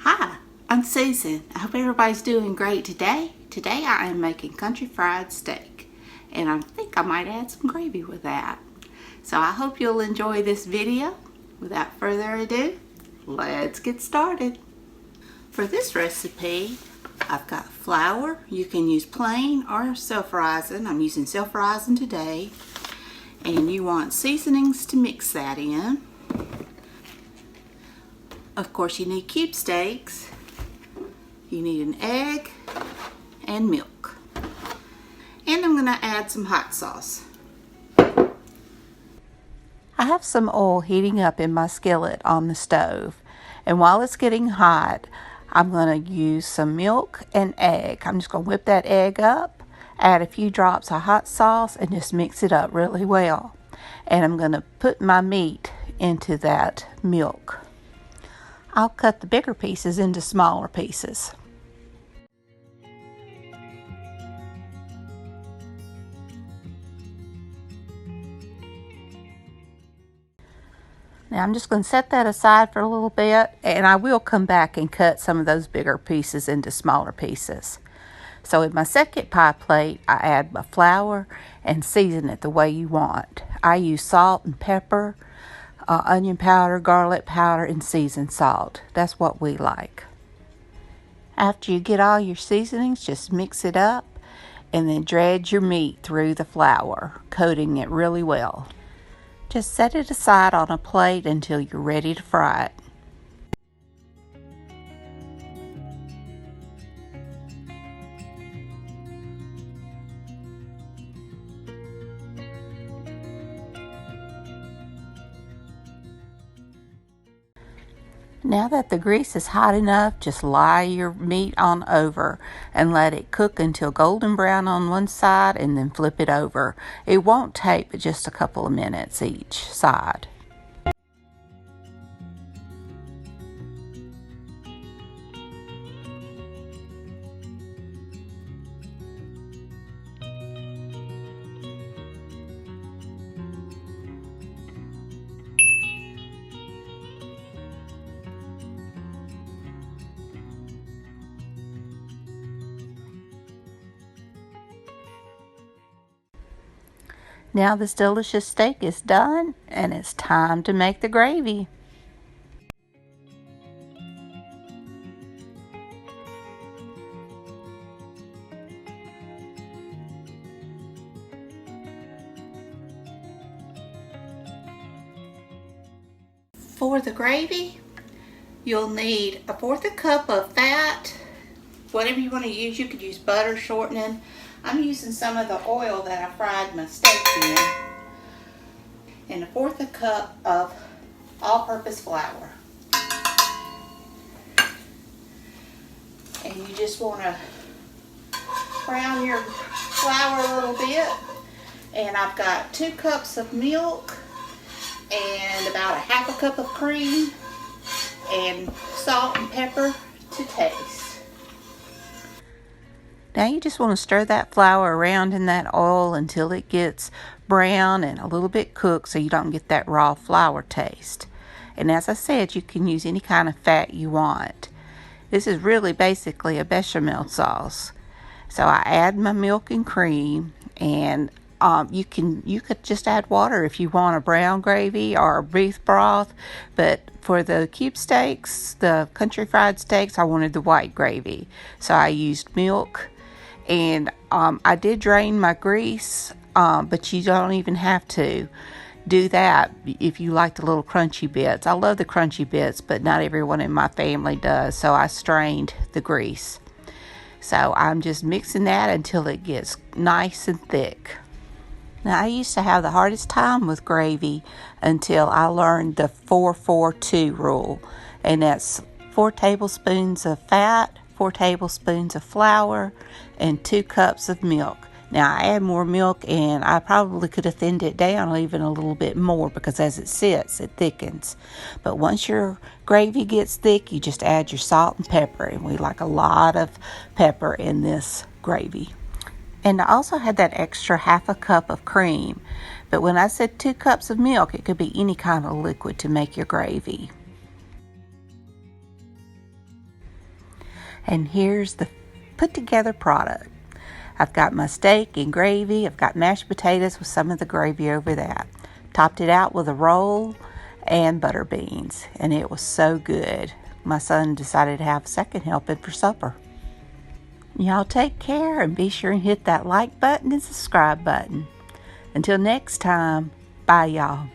Hi, I'm Susan. I hope everybody's doing great today. Today I am making country fried steak, and I think I might add some gravy with that. So I hope you'll enjoy this video. Without further ado, let's get started. For this recipe, I've got flour. You can use plain or self-rising. I'm using self-rising today. And you want seasonings to mix that in. Of course, you need cube steaks, you need an egg, and milk. And I'm going to add some hot sauce. I have some oil heating up in my skillet on the stove. And while it's getting hot, I'm going to use some milk and egg. I'm just going to whip that egg up, add a few drops of hot sauce, and just mix it up really well. And I'm going to put my meat into that milk. I'll cut the bigger pieces into smaller pieces. Now I'm just going to set that aside for a little bit, and I will come back and cut some of those bigger pieces into smaller pieces. So in my second pie plate, I add my flour and season it the way you want. I use salt and pepper, onion powder, garlic powder, and seasoned salt. That's what we like. After you get all your seasonings, just mix it up and then dredge your meat through the flour, coating it really well. Just set it aside on a plate until you're ready to fry it. Now that the grease is hot enough, just lay your meat on over and let it cook until golden brown on one side and then flip it over. It won't take but just a couple of minutes each side. Now this delicious steak is done, and it's time to make the gravy. For the gravy, you'll need 1/4 cup of fat. Whatever you want to use, you could use butter, shortening. I'm using some of the oil that I fried my steak in. And 1/4 cup of all-purpose flour. And you just want to brown your flour a little bit. And I've got 2 cups of milk and about 1/2 cup of cream and salt and pepper to taste. Now you just want to stir that flour around in that oil until it gets brown and a little bit cooked so you don't get that raw flour taste. And as I said, you can use any kind of fat you want. This is really basically a bechamel sauce. So I add my milk and cream, and you could just add water if you want a brown gravy or a beef broth, but for the cube steaks, the country fried steaks, I wanted the white gravy. So I used milk. And I did drain my grease, but you don't even have to do that if you like the little crunchy bits. I love the crunchy bits, but not everyone in my family does, so I strained the grease. So I'm just mixing that until it gets nice and thick. Now I used to have the hardest time with gravy until I learned the 4-4-2 rule, and that's 4 tablespoons of fat, 4 tablespoons of flour, and 2 cups of milk. Now I add more milk, and I probably could have thinned it down even a little bit more because as it sits, it thickens. But once your gravy gets thick, you just add your salt and pepper, and we like a lot of pepper in this gravy. And I also had that extra 1/2 cup of cream. But when I said 2 cups of milk, it could be any kind of liquid to make your gravy. And here's the put together product. I've got my steak and gravy. I've got mashed potatoes with some of the gravy over that. Topped it out with a roll and butter beans, and it was so good. My son decided to have a second helping for supper. Y'all take care and be sure and hit that like button and subscribe button. Until next time, bye y'all.